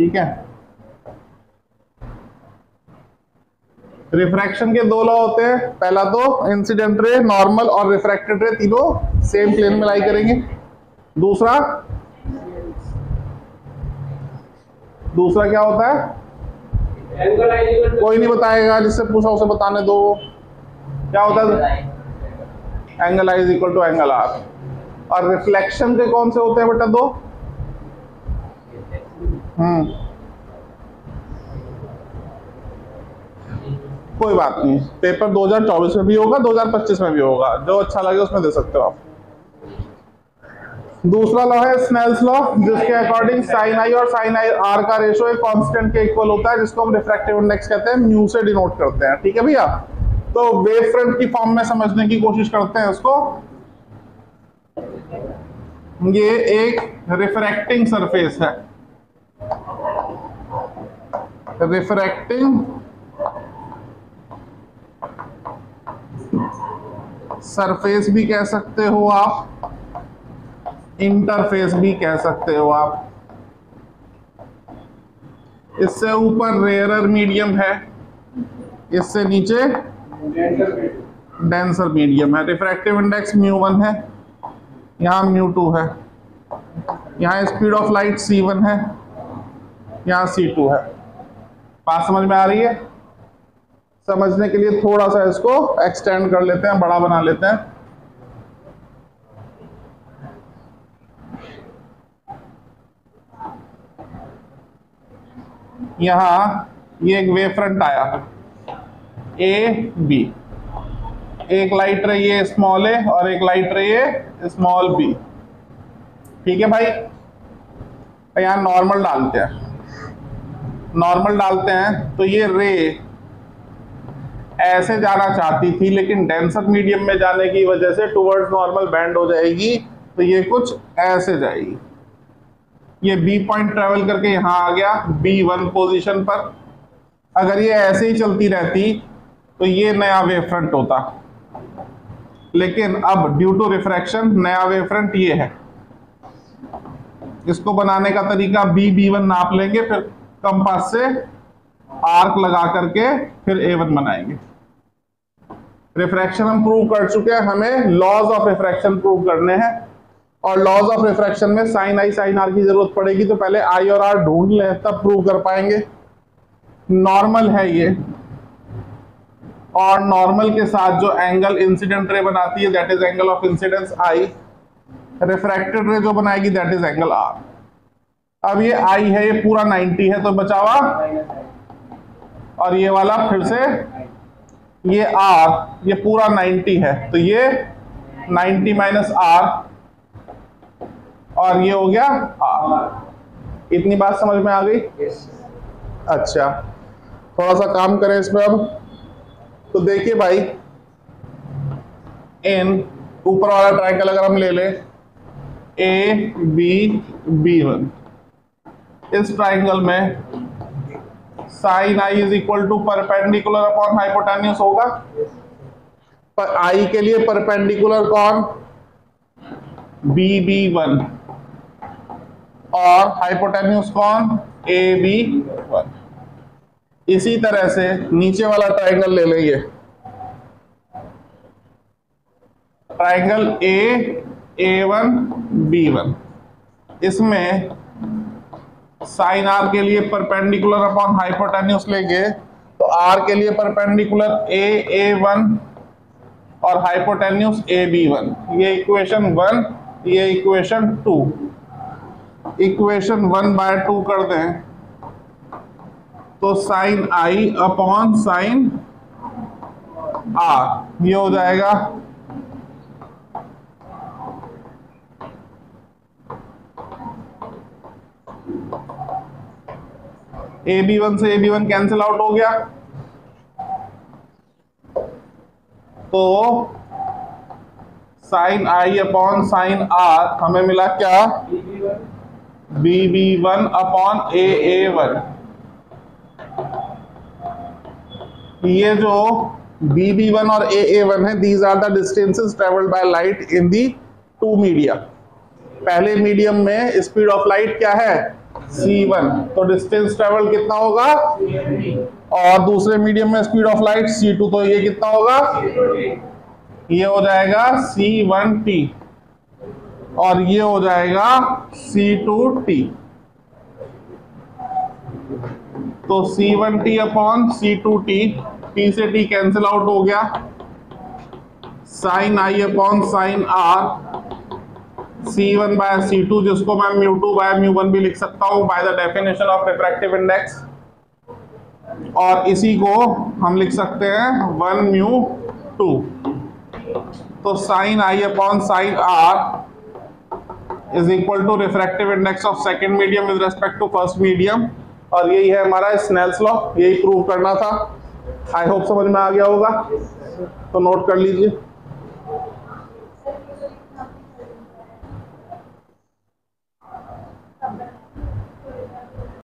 ठीक है। रिफ्रैक्शन के दो लॉ होते हैं, पहला तो इंसिडेंट रे, नॉर्मल और रिफ्रैक्टेड रे तीनों सेम प्लेन में लाई करेंगे। दूसरा क्या होता है, कोई नहीं बताएगा, जिससे पूछा उसे बताने दो। क्या होता है, angle i is equal to angle r. और रिफ्लेक्शन के कौन से होते हैं बेटा, दो? कोई बात नहीं, पेपर 2024 में भी होगा, 2025 में भी होगा, जो अच्छा लगे उसमें दे सकते हो आप। दूसरा लॉ है स्नेल्स लॉ, जिसके अकॉर्डिंग साइन आई और साइन आई आर का रेशो एक कांस्टेंट के इक्वल होता है, जिसको हम रिफ्रैक्टिव इंडेक्स कहते हैं, म्यू से डिनोट करते हैं। ठीक है भैया, तो वेव फ्रंट की फॉर्म में समझने की कोशिश करते हैं उसको। ये एक रिफ्रैक्टिंग सरफेस है, रिफ्रैक्टिंग सरफेस भी कह सकते हो आप, इंटरफेस भी कह सकते हो आप। इससे ऊपर रेयरर मीडियम है, इससे नीचे डेंसर मीडियम है। रिफ्रैक्टिव इंडेक्स μ1 है, यहाँ μ2 है, यहाँ स्पीड ऑफ लाइट c1 है, यहाँ c2 है। बात समझ में आ रही है? समझने के लिए थोड़ा सा इसको एक्सटेंड कर लेते हैं, बड़ा बना लेते हैं। यहां ये एक वेव फ्रंट आया ए बी, एक लाइट रही है स्मॉल ए और एक लाइट रही है स्मॉल बी। ठीक है भाई, यहां नॉर्मल डालते हैं, नॉर्मल डालते हैं तो ये रे ऐसे जाना चाहती थी, लेकिन डेंसर मीडियम में जाने की वजह से टुवर्ड्स नॉर्मल बैंड हो जाएगी, तो ये कुछ ऐसे जाएगी। ये बी पॉइंट ट्रेवल करके यहाँ आ गया B1 पोजीशन पर। अगर ये ऐसे ही चलती रहती तो ये नया वेव फ्रंट होता, लेकिन अब ड्यू टू रिफ्रैक्शन नया वेव फ्रंट ये है। इसको बनाने का तरीका B1 नाप लेंगे, फिर कंपास से आर्क लगा करके फिर A1 बनाएंगे। रिफ्रैक्शन हम प्रूव कर चुके हैं, हमें लॉज ऑफ रिफ्रैक्शन प्रूव करने हैं, और लॉज ऑफ रिफ्रैक्शन में साइन आई साइन आर की जरूरत पड़ेगी, तो पहले आई और आर ढूंढ लें तब प्रूव कर पाएंगे। नॉर्मल है ये, और नॉर्मल के साथ जो एंगल इंसिडेंट रे बनाती है that is angle of incidence I, refracted रे जो बनाएगी दैट इज एंगल आर। अब ये आई है, ये पूरा 90 है, तो बचावा, और ये वाला फिर से ये आर, ये पूरा 90 है, तो ये 90 माइनस आर, और ये हो गया आर। इतनी बात समझ में आ गई? अच्छा, थोड़ा सा काम करें इसमें अब। तो देखिए भाई, इन ऊपर वाला ट्रायंगल अगर हम ले लें ए बी B1, इस ट्रायंगल में sine i is equal to perpendicular upon hypotenuse होगा। पर आई के लिए परपेंडिकुलर कौन? B1, और हाइपोटेन्यूस कौन? AB1। इसी तरह से नीचे वाला ट्रायंगल ले लेंगे, ट्रायंगल A1 B1, इसमें साइन आर के लिए परपेंडिकुलर अपॉन हाइपोटेन्यूस लेंगे, तो आर के लिए परपेंडिकुलर A1 और हाइपोटेन्यूस AB1। ये इक्वेशन 1, ये इक्वेशन 2। इक्वेशन 1/2 कर दें तो sine i upon sine r ये हो जाएगा AB1 से AB1 कैंसिल आउट हो गया, तो sine i upon sine r हमें मिला क्या? BB1 upon AA1। ये जो BB1 और AA1 है, these are the distances travelled by light in the two media. पहले मीडियम में स्पीड ऑफ लाइट क्या है? c1, तो डिस्टेंस ट्रेवल कितना होगा, और दूसरे मीडियम में स्पीड ऑफ लाइट c2, तो ये कितना होगा, ये हो जाएगा c1t और ये हो जाएगा c2t। तो c1t अपॉन c2t, t से t कैंसिल आउट हो गया, sine i upon sine r, c1 by c2 जिसको मैं μ2 बाय μ1 भी लिख सकता हूं by the definition of refractive index, और इसी को हम लिख सकते हैं 1 μ2। तो sine i upon sine r is equal to refractive index of second medium with respect to first medium, और यही है हमारा स्नेल्स लॉ, यही प्रूव करना था। आई होप समझ में आ गया होगा, तो नोट कर लीजिए।